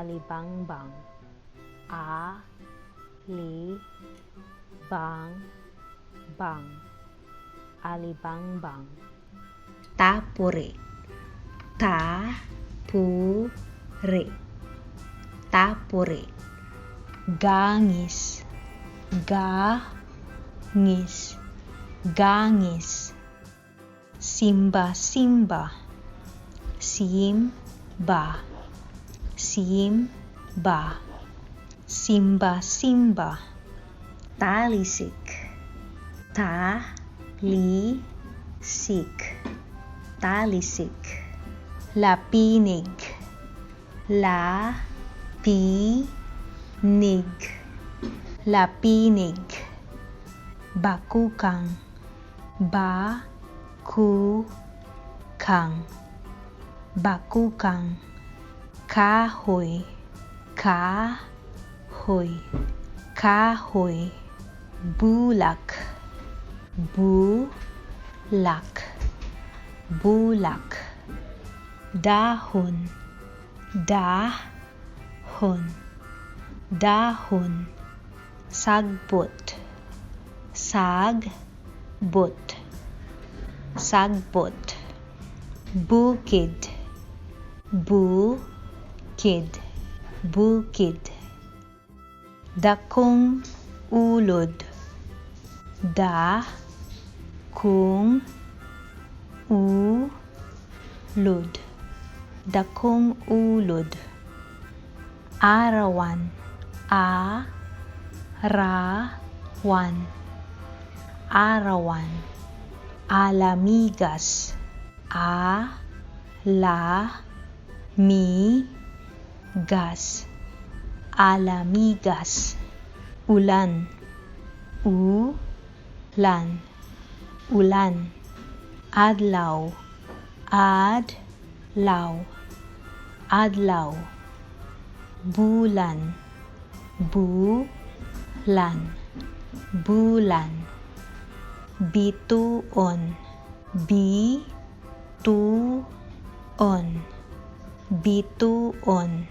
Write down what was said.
alibangbang, bang, alibangbang. Tapure, tapure, tapure. Gangis, gangis, gangis. Simba, simba, simba, simba, simba, simba. Talisik, talisik, talisik. Lapinig, lapinig, lapinig. Bakukang, bakukang, bakukang. Kahoy, kahoy, kahoy. Bulak, bulak, bulak. Dahon, dahon, dahon. Sagbot, sagbot, sagbot. Bukid, bukid, bukid. Dakong ulod, dakong ulod, dakong ulod. Arawan, arawan, arawan. Alamigas, alamigas, alamigas. Ulan, ulan, ulan. Adlaw, adlaw, adlaw. Bulan, bulan, bulan. Bituon, bituon, bituon.